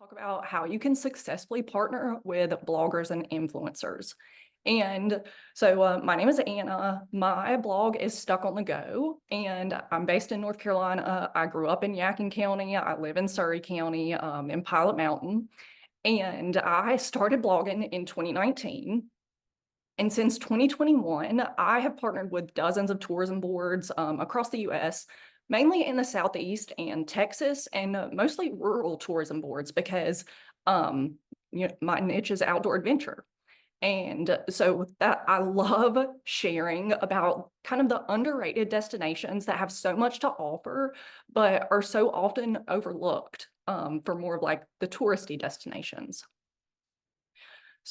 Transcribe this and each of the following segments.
Talk about how you can successfully partner with bloggers and influencers. And my name is Anna. My blog is Stuck on the Go, and I'm based in North Carolina. I grew up in Yadkin County. I live in Surrey County, in Pilot Mountain. And I started blogging in 2019. And since 2021, I have partnered with dozens of tourism boards across the US, mainly in the Southeast and Texas, and mostly rural tourism boards because um, my niche is outdoor adventure. And so with that, I love sharing about kind of the underrated destinations that have so much to offer, but are so often overlooked for more of like the touristy destinations.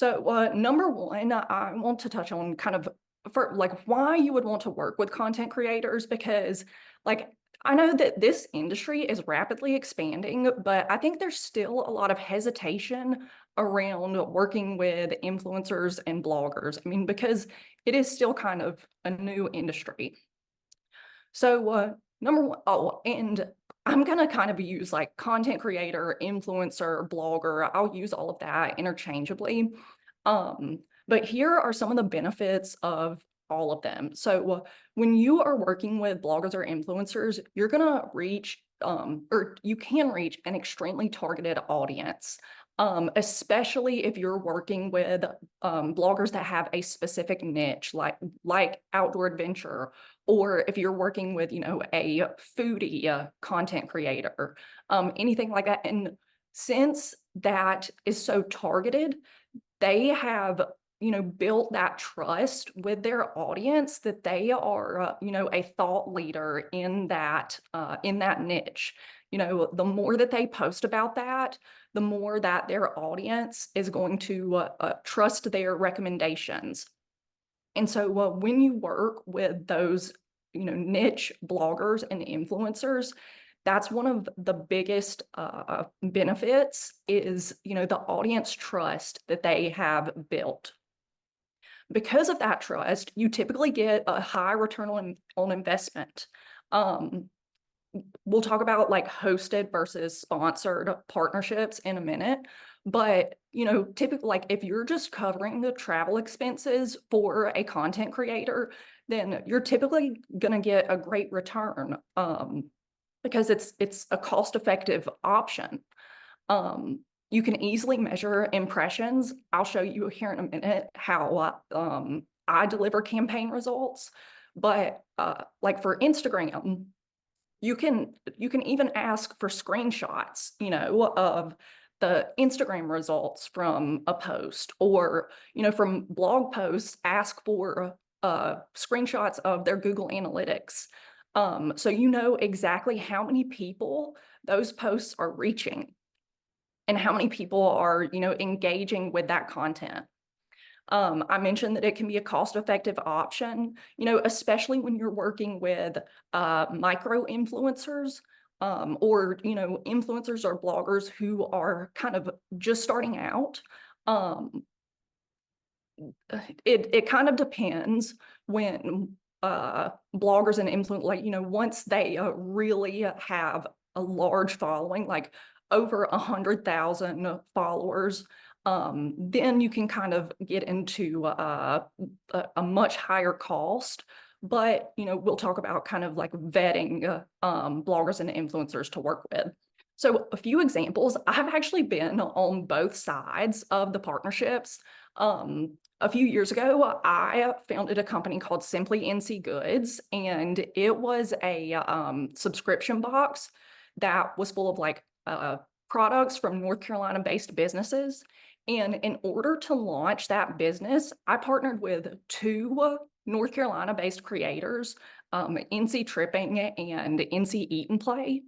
Number one, I want to touch on kind of for like why you would want to work with content creators because like I know that this industry is rapidly expanding, but I think there's still a lot of hesitation around working with influencers and bloggers. I mean, because it is still kind of a new industry. Number one, oh, and I'm gonna kind of use like content creator, influencer, blogger. I'll use all of that interchangeably. But here are some of the benefits of all of them. When you are working with bloggers or influencers, you're gonna reach or you can reach an extremely targeted audience. Especially if you're working with bloggers that have a specific niche, like outdoor adventure, or if you're working with, a foodie content creator, anything like that. And since that is so targeted, they have, built that trust with their audience that they are, a thought leader in that niche. The more that they post about that, the more that their audience is going to trust their recommendations. And when you work with those, niche bloggers and influencers, that's one of the biggest benefits is, the audience trust that they have built. Because of that trust, you typically get a high return on investment. Um, we'll talk about like hosted versus sponsored partnerships in a minute, but typically like if you're just covering the travel expenses for a content creator, then you're typically going to get a great return because it's a cost-effective option. You can easily measure impressions. I'll show you here in a minute how I deliver campaign results, but like for Instagram, you can even ask for screenshots, of the Instagram results from a post, or from blog posts, ask for screenshots of their Google Analytics. So you know exactly how many people those posts are reaching and how many people are, engaging with that content. I mentioned that it can be a cost-effective option, especially when you're working with micro influencers or, influencers or bloggers who are kind of just starting out. Um, it kind of depends when bloggers and influencers, like, once they really have a large following, like over 100,000 followers, then you can kind of get into a much higher cost. But, we'll talk about kind of like vetting bloggers and influencers to work with. So a few examples, I've actually been on both sides of the partnerships. A few years ago, I founded a company called Simply NC Goods, and it was a subscription box that was full of like products from North Carolina-based businesses. And in order to launch that business, I partnered with two North Carolina-based creators, NC Tripping and NC Eat and Play.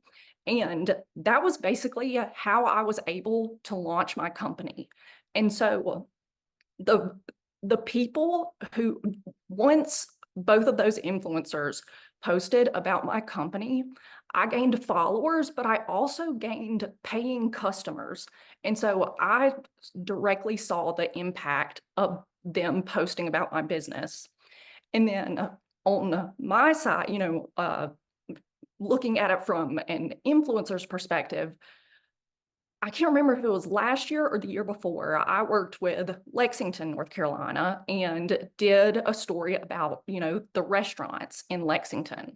And that was basically how I was able to launch my company. And so the the people who, once both of those influencers posted about my company, I gained followers, but I also gained paying customers. And so I directly saw the impact of them posting about my business. And then on my side, looking at it from an influencer's perspective, I can't remember if it was last year or the year before, I worked with Lexington, North Carolina, and did a story about, the restaurants in Lexington.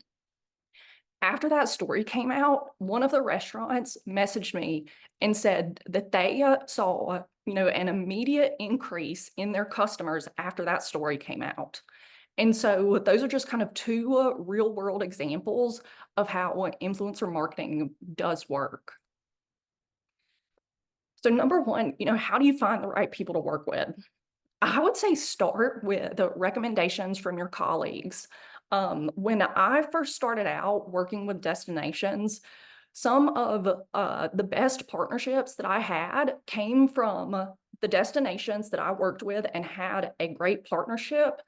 After that story came out, one of the restaurants messaged me and said that they saw, an immediate increase in their customers after that story came out. And so those are just kind of two real world examples of how influencer marketing does work. So number one, how do you find the right people to work with? I would say start with the recommendations from your colleagues. When I first started out working with destinations, some of the best partnerships that I had came from the destinations that I worked with and had a great partnership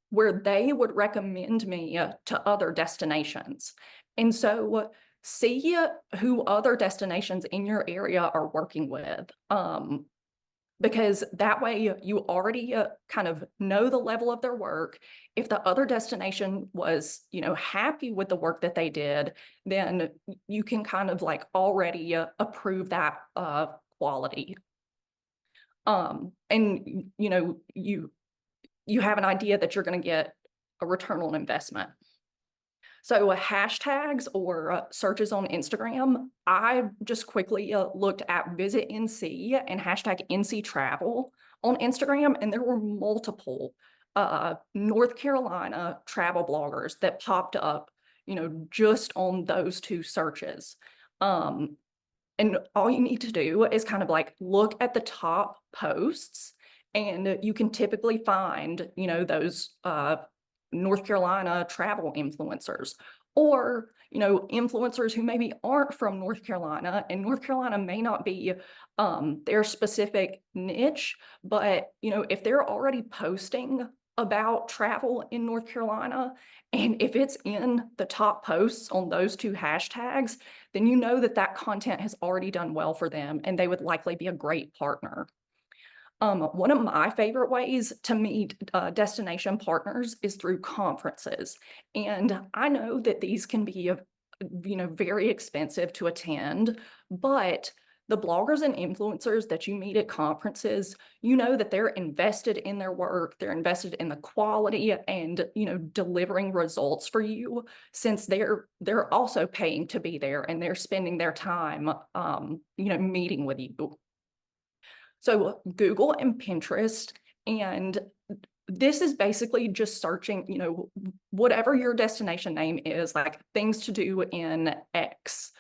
where they would recommend me to other destinations. And so see who other destinations in your area are working with. Because that way you already kind of know the level of their work. If the other destination was, happy with the work that they did, then you can kind of like already approve that quality. And you have an idea that you're going to get a return on investment. So hashtags or searches on Instagram, I just quickly looked at Visit NC and hashtag NC Travel on Instagram, and there were multiple North Carolina travel bloggers that popped up, just on those two searches. And all you need to do is kind of like look at the top posts, and you can typically find, those North Carolina travel influencers, or influencers who maybe aren't from North Carolina, and North Carolina may not be their specific niche, but if they're already posting about travel in North Carolina, and if it's in the top posts on those two hashtags, then you know that that content has already done well for them, and they would likely be a great partner. One of my favorite ways to meet destination partners is through conferences. And I know that these can be, very expensive to attend, but the bloggers and influencers that you meet at conferences, you know that they're invested in their work, they're invested in the quality and, delivering results for you, since they're also paying to be there and they're spending their time, meeting with you. So Google and Pinterest, and this is basically just searching, whatever your destination name is, like things to do in X.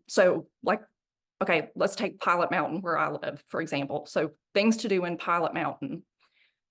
So like, okay, let's take Pilot Mountain where I live, for example. So things to do in Pilot Mountain.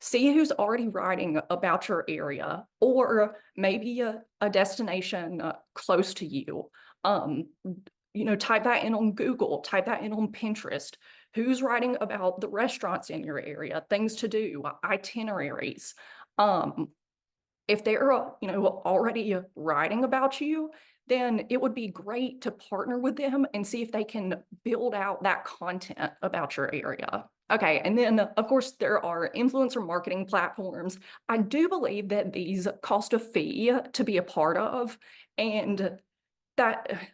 See who's already writing about your area, or maybe a destination close to you. Type that in on Google, type that in on Pinterest. Who's writing about the restaurants in your area, things to do, itineraries. If they're, already writing about you, then it would be great to partner with them and see if they can build out that content about your area. Okay, and then of course there are influencer marketing platforms. I do believe that these cost a fee to be a part of, and that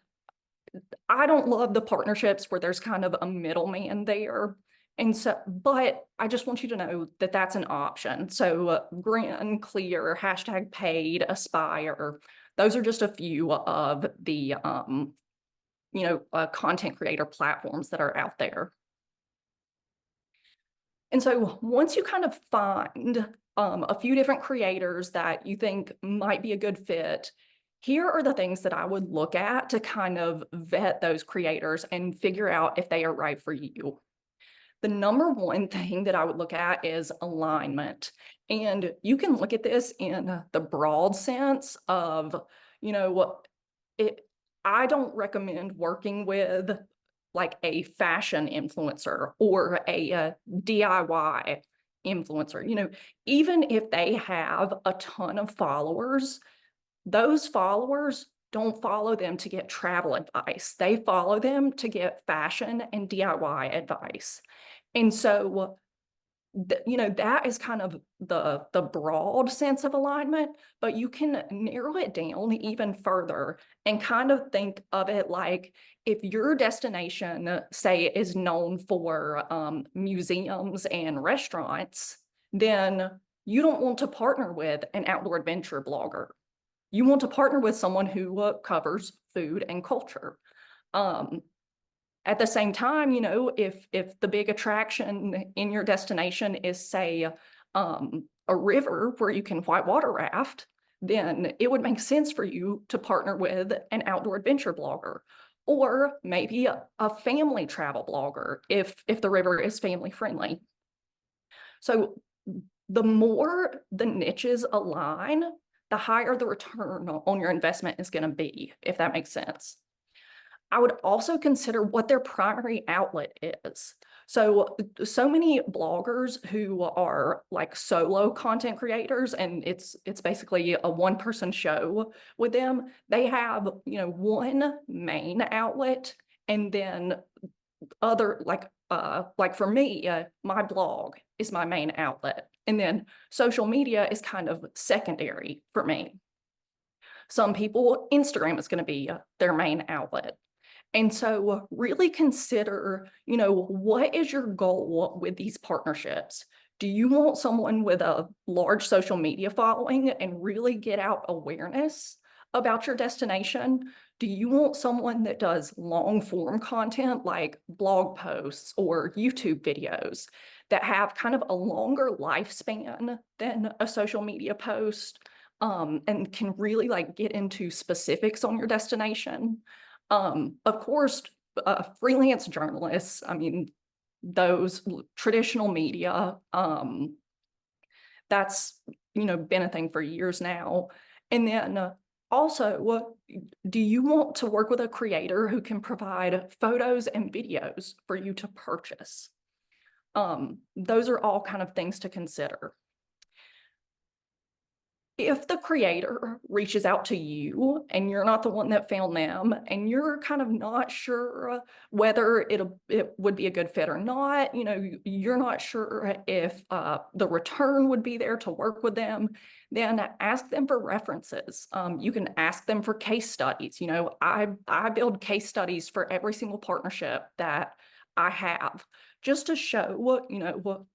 I don't love the partnerships where there's kind of a middleman there. And so, but I just want you to know that that's an option. So Grin, Clear, hashtag Paid, Aspire, those are just a few of the, content creator platforms that are out there. And so once you kind of find a few different creators that you think might be a good fit, here are the things that I would look at to kind of vet those creators and figure out if they are right for you. The number one thing that I would look at is alignment. And you can look at this in the broad sense of, I don't recommend working with like a fashion influencer or a DIY influencer. Even if they have a ton of followers, those followers don't follow them to get travel advice. They follow them to get fashion and DIY advice. And so that is kind of the broad sense of alignment, but you can narrow it down even further and kind of think of it like if your destination, say, is known for museums and restaurants, then you don't want to partner with an outdoor adventure blogger. You want to partner with someone who covers food and culture. Um, at the same time, if the big attraction in your destination is, say, a river where you can whitewater raft, then it would make sense for you to partner with an outdoor adventure blogger, or maybe a family travel blogger if the river is family friendly. So the more the niches align, the higher the return on your investment is going to be, if that makes sense. I would also consider what their primary outlet is. So many bloggers who are like solo content creators, and it's basically a one-person show with them. They have, one main outlet, and then other like for me, my blog is my main outlet, and then social media is kind of secondary for me. Some people, Instagram is going to be their main outlet. And so really consider, what is your goal with these partnerships? Do you want someone with a large social media following and really get out awareness about your destination? Do you want someone that does long form content like blog posts or YouTube videos that have kind of a longer lifespan than a social media post, and can really like get into specifics on your destination? Of course, freelance journalists, I mean, those traditional media, that's, been a thing for years now. And then also, do you want to work with a creator who can provide photos and videos for you to purchase? Those are all kind of things to consider. If the creator reaches out to you and you're not the one that found them, and you're kind of not sure whether it would be a good fit or not, you're not sure if the return would be there to work with them, then ask them for references. You can ask them for case studies. I build case studies for every single partnership that I have, just to show what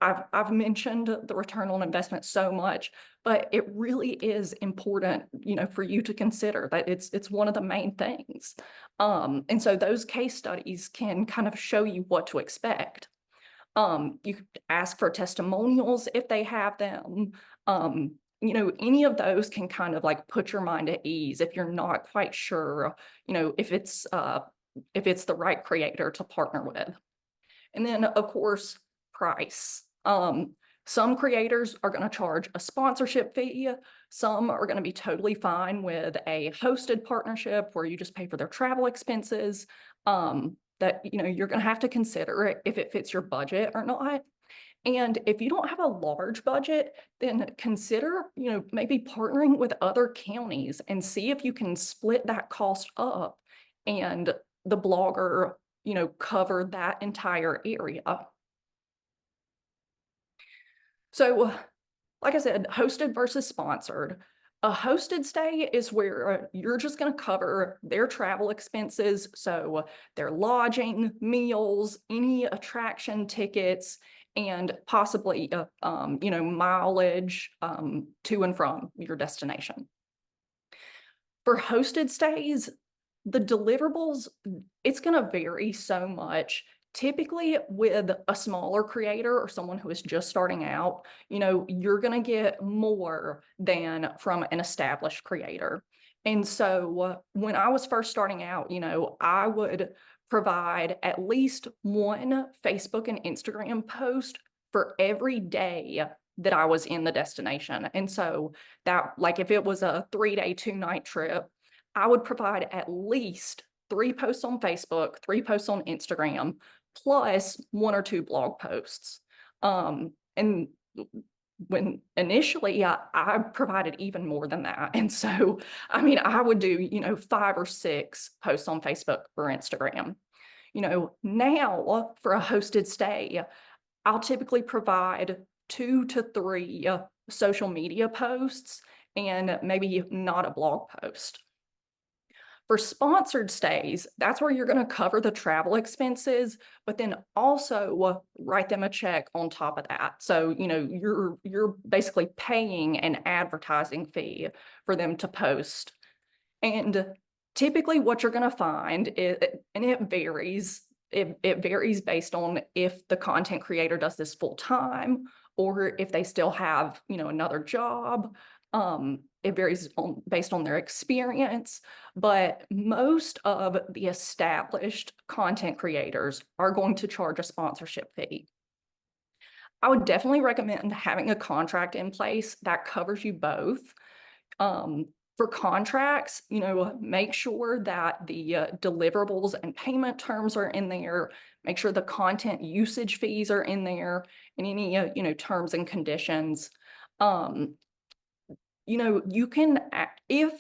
I've mentioned the return on investment so much, but it really is important, for you to consider that it's one of the main things. And so those case studies can kind of show you what to expect. You could ask for testimonials if they have them. Any of those can kind of like put your mind at ease if you're not quite sure, if it's the right creator to partner with. And then, of course, price. Some creators are going to charge a sponsorship fee. Some are going to be totally fine with a hosted partnership where you just pay for their travel expenses. That you're going to have to consider if it fits your budget or not. And if you don't have a large budget, then consider, maybe partnering with other counties and see if you can split that cost up and the blogger cover that entire area. So, like I said, hosted versus sponsored. A hosted stay is where you're just going to cover their travel expenses. So their lodging, meals, any attraction tickets, and possibly, mileage to and from your destination. For hosted stays, the deliverables, it's going to vary so much. Typically with a smaller creator or someone who is just starting out, you're going to get more than from an established creator. And so when I was first starting out, I would provide at least one Facebook and Instagram post for every day that I was in the destination. And so that, like, if it was a 3-day, 2-night trip, I would provide at least 3 posts on Facebook, 3 posts on Instagram, plus 1 or 2 blog posts. And when initially I provided even more than that. And so, I mean, I would do, 5 or 6 posts on Facebook or Instagram. Now for a hosted stay, I'll typically provide 2 to 3 social media posts and maybe not a blog post. For sponsored stays, that's where you're going to cover the travel expenses, but then also write them a check on top of that. So, you're basically paying an advertising fee for them to post. And typically what you're going to find is, and it varies, it varies based on if the content creator does this full time or if they still have, another job. It varies based on their experience, but most of the established content creators are going to charge a sponsorship fee. I would definitely recommend having a contract in place that covers you both. For contracts, make sure that the deliverables and payment terms are in there. Make sure the content usage fees are in there and any, terms and conditions. You can, if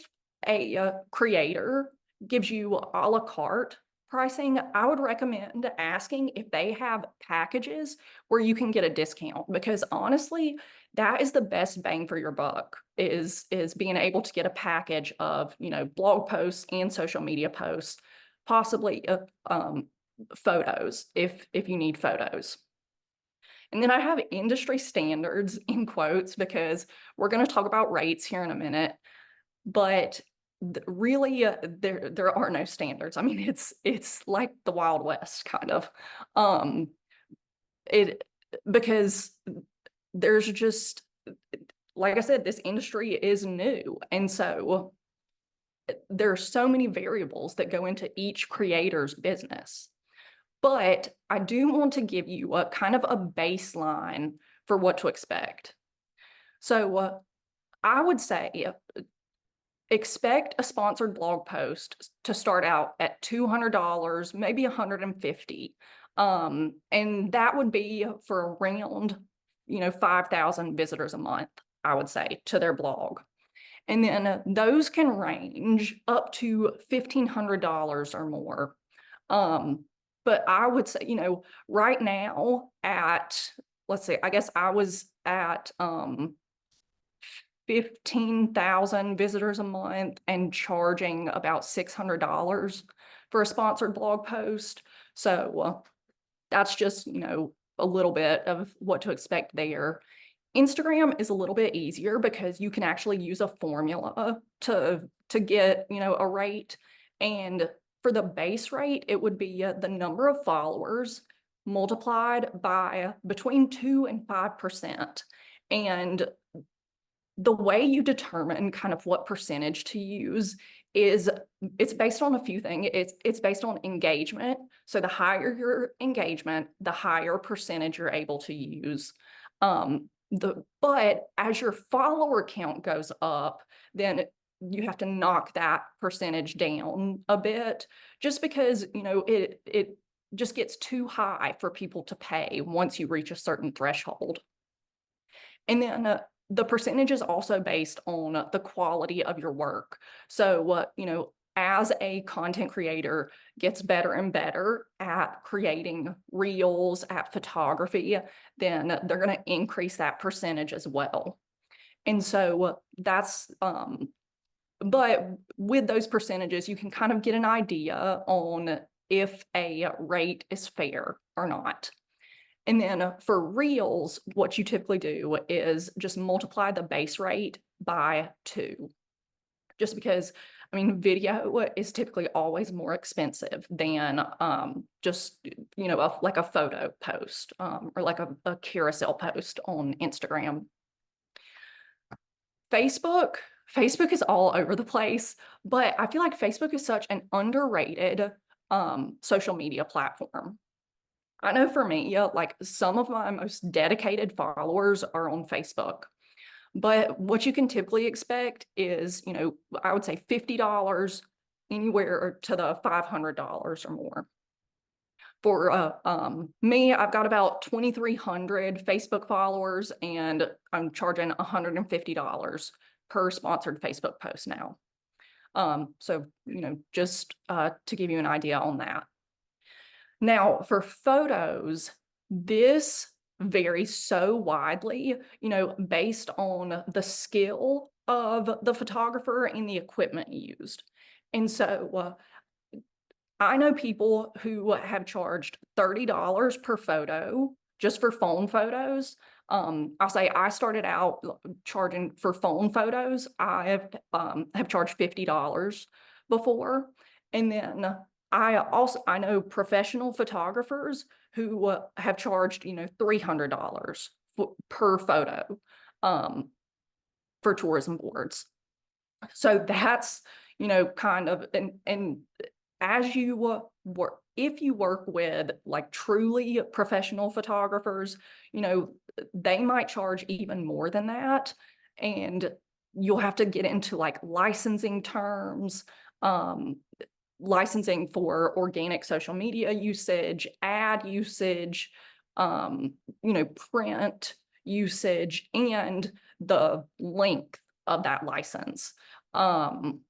a creator gives you a la carte pricing, I would recommend asking if they have packages where you can get a discount, because honestly, that is the best bang for your buck, is being able to get a package of, blog posts and social media posts, possibly photos if you need photos. And then I have industry standards in quotes because we're going to talk about rates here in a minute, but really there are no standards. I mean, it's like the Wild West kind of. Because there's just, like I said, this industry is new, and so there are so many variables that go into each creator's business. But I do want to give you a kind of a baseline for what to expect. So I would say expect a sponsored blog post to start out at $200, maybe $150. And that would be for around, 5,000 visitors a month, I would say, to their blog. And then those can range up to $1,500 or more. But I would say, right now let's see, I guess I was at 15,000 visitors a month and charging about $600 for a sponsored blog post. So that's just, a little bit of what to expect there. Instagram is a little bit easier because you can actually use a formula to get, a rate. And for the base rate, it would be the number of followers multiplied by between 2 and 5%. And the way you determine kind of what percentage to use is it's based on a few things. It's based on engagement. So the higher your engagement, the higher percentage you're able to use. But as your follower count goes up, then you have to knock that percentage down a bit, just because, it just gets too high for people to pay once you reach a certain threshold. And then the percentage is also based on the quality of your work. So, as a content creator gets better and better at creating reels, at photography, then they're going to increase that percentage as well. And so that's, but with those percentages, you can kind of get an idea on if a rate is fair or not. And then for reels, what you typically do is just multiply the base rate by 2. Just because, I mean, video is typically always more expensive than just, like a photo post or like a carousel post on Instagram. Facebook is all over the place, but I feel like Facebook is such an underrated social media platform. I know for me, like some of my most dedicated followers are on Facebook, but what you can typically expect is, I would say $50 anywhere to the $500 or more. For me, I've got about 2,300 Facebook followers and I'm charging $150 per sponsored Facebook post now. So, just to give you an idea on that. Now, for photos, this varies so widely, based on the skill of the photographer and the equipment used. And so, I know people who have charged $30 per photo just for phone photos. I'll say I started out charging for phone photos. I have charged $50 before. And then I know professional photographers who have charged, $300 per photo for tourism boards. So that's, kind of, and as you work, if you work with like truly professional photographers, they might charge even more than that. And you'll have to get into like licensing terms, um, licensing for organic social media usage, ad usage, print usage, and the length of that license. And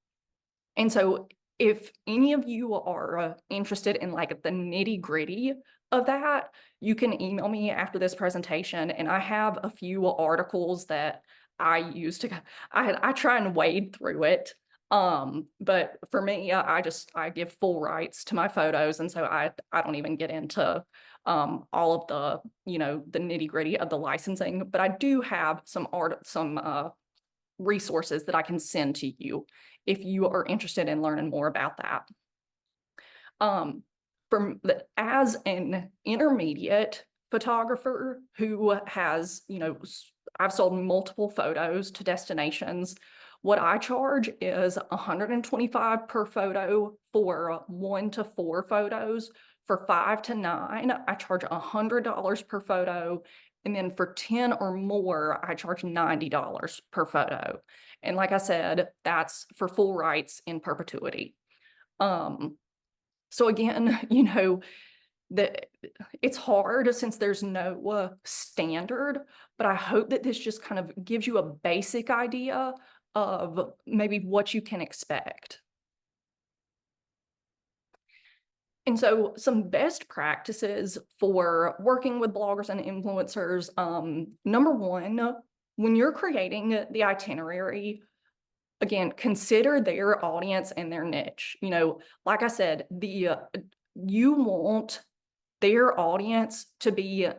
so if any of you are interested in like the nitty gritty of that, you can email me after this presentation, and I have a few articles that I use to, I try and wade through it. But for me, I give full rights to my photos. And so I don't even get into all of the, the nitty gritty of the licensing, but I do have some resources that I can send to you if you are interested in learning more about that. As an intermediate photographer who has, I've sold multiple photos to destinations, what I charge is $125 per photo for 1 to 4 photos. For 5 to 9, I charge $100 per photo. And then for 10 or more, I charge $90 per photo. And like I said, that's for full rights in perpetuity. So again, it's hard since there's no standard, but I hope that this just kind of gives you a basic idea of maybe what you can expect. And so some best practices for working with bloggers and influencers, number one, when you're creating the itinerary, again, consider their audience and their niche. Like I said, you want their audience to be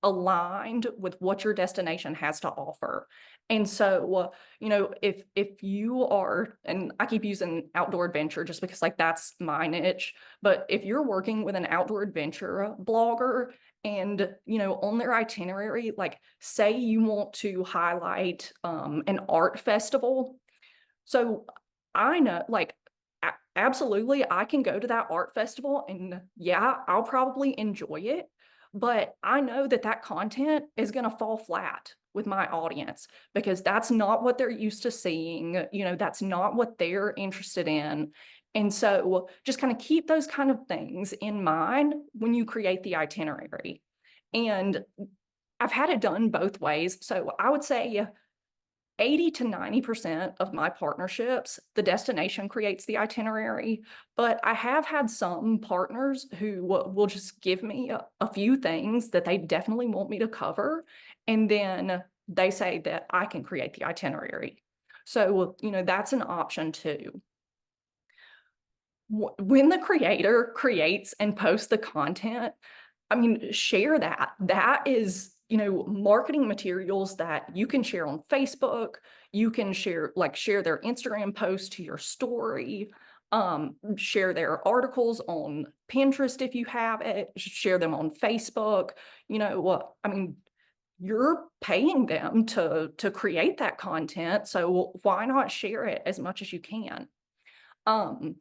aligned with what your destination has to offer. And so, if you are, and I keep using outdoor adventure just because like that's my niche, but if you're working with an outdoor adventure blogger and, on their itinerary, like say you want to highlight an art festival. So I know, like, absolutely, I can go to that art festival and yeah, I'll probably enjoy it. But I know that that content is going to fall flat with my audience because that's not what they're used to seeing. That's not what they're interested in. And so just kind of keep those kind of things in mind when you create the itinerary. And I've had it done both ways. So I would say 80 to 90% of my partnerships, the destination creates the itinerary, but I have had some partners who will just give me a few things that they definitely want me to cover. And then they say that I can create the itinerary. So, that's an option too. When the creator creates and posts the content, share that. That is, marketing materials that you can share on Facebook. You can share their Instagram post to your story, share their articles on Pinterest if you have it, share them on Facebook. You're paying them to create that content, so why not share it as much as you can? And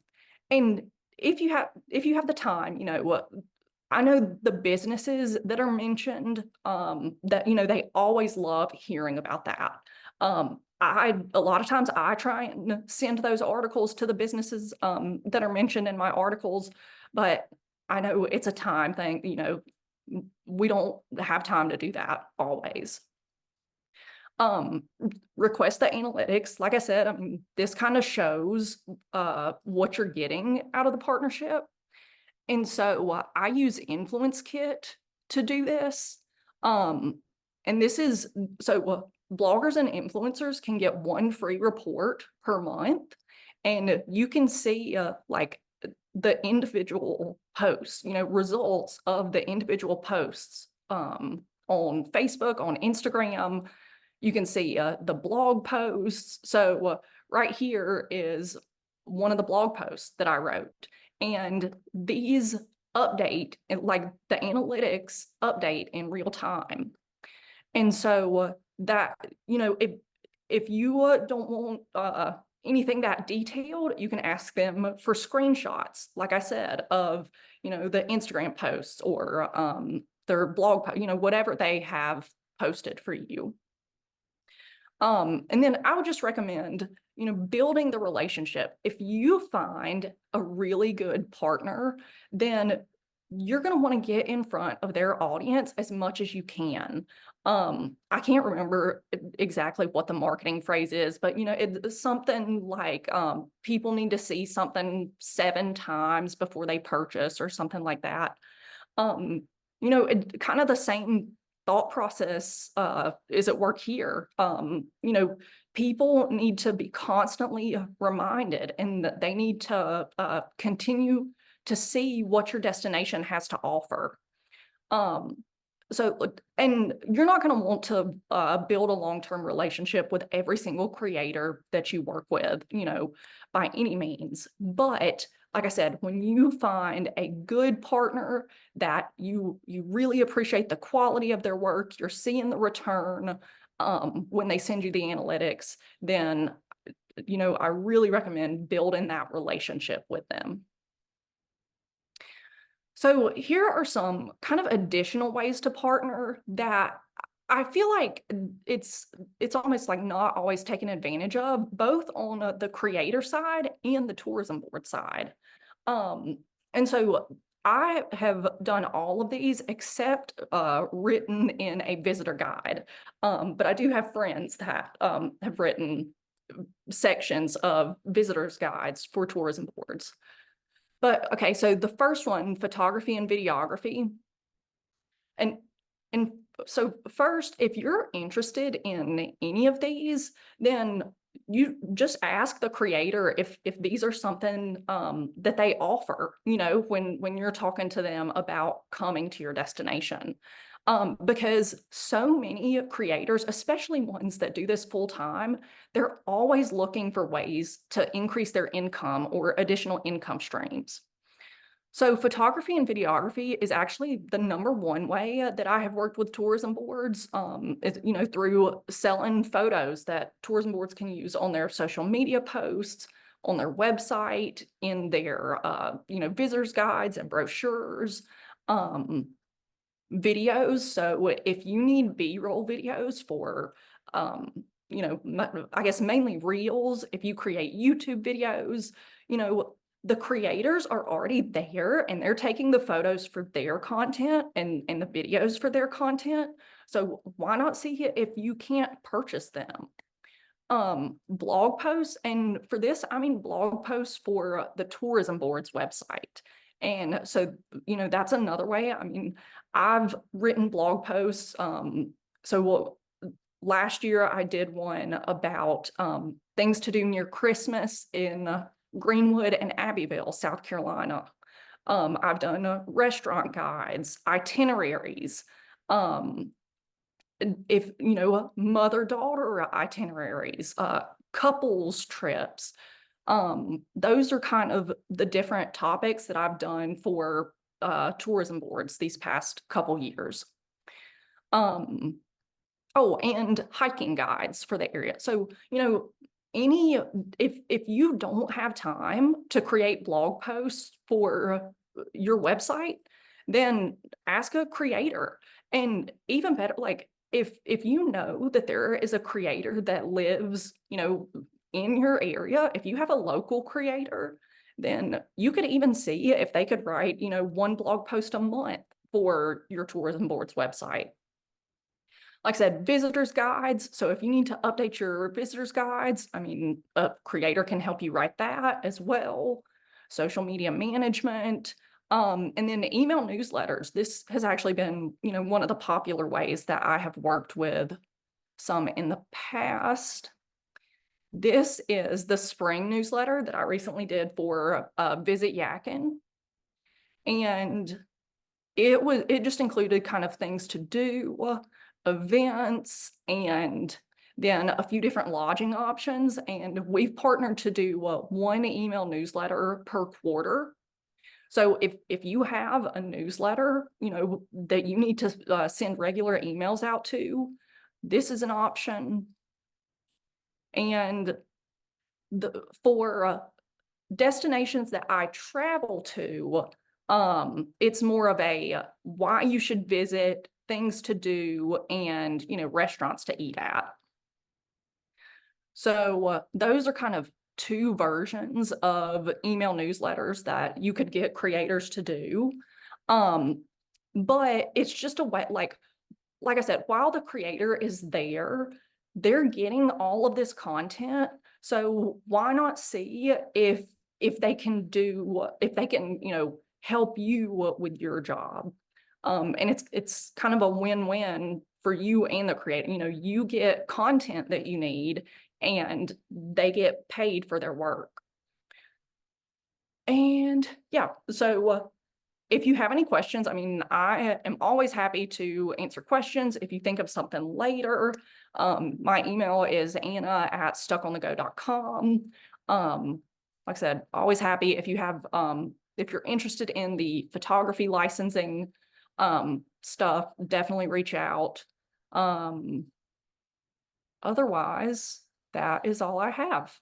if you have the time, I know the businesses that are mentioned, that, they always love hearing about that. A lot of times I try and send those articles to the businesses, that are mentioned in my articles, but I know it's a time thing, we don't have time to do that always. Request the analytics. Like I said, this kind of shows what you're getting out of the partnership. And so I use Influence Kit to do this. And this is, so bloggers and influencers can get one free report per month, and you can see like the individual posts, results of the individual posts on Facebook, on Instagram. You can see the blog posts. So right here is one of the blog posts that I wrote. And these update, like the analytics update in real time. And so that, if you don't want anything that detailed, you can ask them for screenshots, like I said, of, the Instagram posts or their blog post, whatever they have posted for you. And then I would just recommend, building the relationship. If you find a really good partner, then you're going to want to get in front of their audience as much as you can. I can't remember exactly what the marketing phrase is, but it's something like people need to see something 7 times before they purchase or something like that. Kind of the same thought process is at work here. People need to be constantly reminded, and that they need to continue to see what your destination has to offer. And you're not going to want to build a long-term relationship with every single creator that you work with, by any means. But like I said, when you find a good partner that you really appreciate the quality of their work, you're seeing the return when they send you the analytics, then, I really recommend building that relationship with them. So here are some kind of additional ways to partner that I feel like it's almost like not always taken advantage of, both on the creator side and the tourism board side. And so I have done all of these except written in a visitor guide. But I do have friends that have written sections of visitors guides for tourism boards. But okay, so the first one, photography and videography. And so first, if you're interested in any of these, then you just ask the creator if these are something that they offer, when you're talking to them about coming to your destination. Because so many creators, especially ones that do this full time, they're always looking for ways to increase their income or additional income streams. So photography and videography is actually the #1 way that I have worked with tourism boards, through selling photos that tourism boards can use on their social media posts, on their website, in their, visitors guides and brochures, videos. So if you need B-roll videos for, I guess mainly reels, if you create YouTube videos, the creators are already there and they're taking the photos for their content and the videos for their content. So why not see it if you can't purchase them? Blog posts, and for this, I mean blog posts for the tourism board's website. And so, that's another way. I mean, I've written blog posts. Last year I did one about things to do near Christmas in Greenwood and Abbeville, South Carolina. I've done restaurant guides, itineraries, mother-daughter itineraries, couples trips. Those are kind of the different topics that I've done for tourism boards these past couple years. Oh, and hiking guides for the area. So, if you don't have time to create blog posts for your website, then ask a creator. And even better, like if you know that there is a creator that lives, in your area, if you have a local creator, then you could even see if they could write, one blog post a month for your tourism board's website. Like I said, visitors guides. So if you need to update your visitors guides, I mean, a creator can help you write that as well. Social media management, And then email newsletters. This has actually been, one of the popular ways that I have worked with some in the past. This is the spring newsletter that I recently did for Visit Yakin. And it just included kind of things to do, events, and then a few different lodging options. And we've partnered to do one email newsletter per quarter. So if you have a newsletter, that you need to send regular emails out to, this is an option. And for destinations that I travel to, it's more of a why you should visit, things to do, and restaurants to eat at. So those are kind of two versions of email newsletters that you could get creators to do. But it's just a way, like I said, while the creator is there, they're getting all of this content. So why not see if they can help you with your job. And it's kind of a win-win for you and the creator. You get content that you need and they get paid for their work. And yeah, so if you have any questions, I mean, I am always happy to answer questions. If you think of something later, my email is anna@stuckonthego.com. Like I said, always happy if you have, if you're interested in the photography licensing stuff, definitely reach out. Otherwise, that is all I have.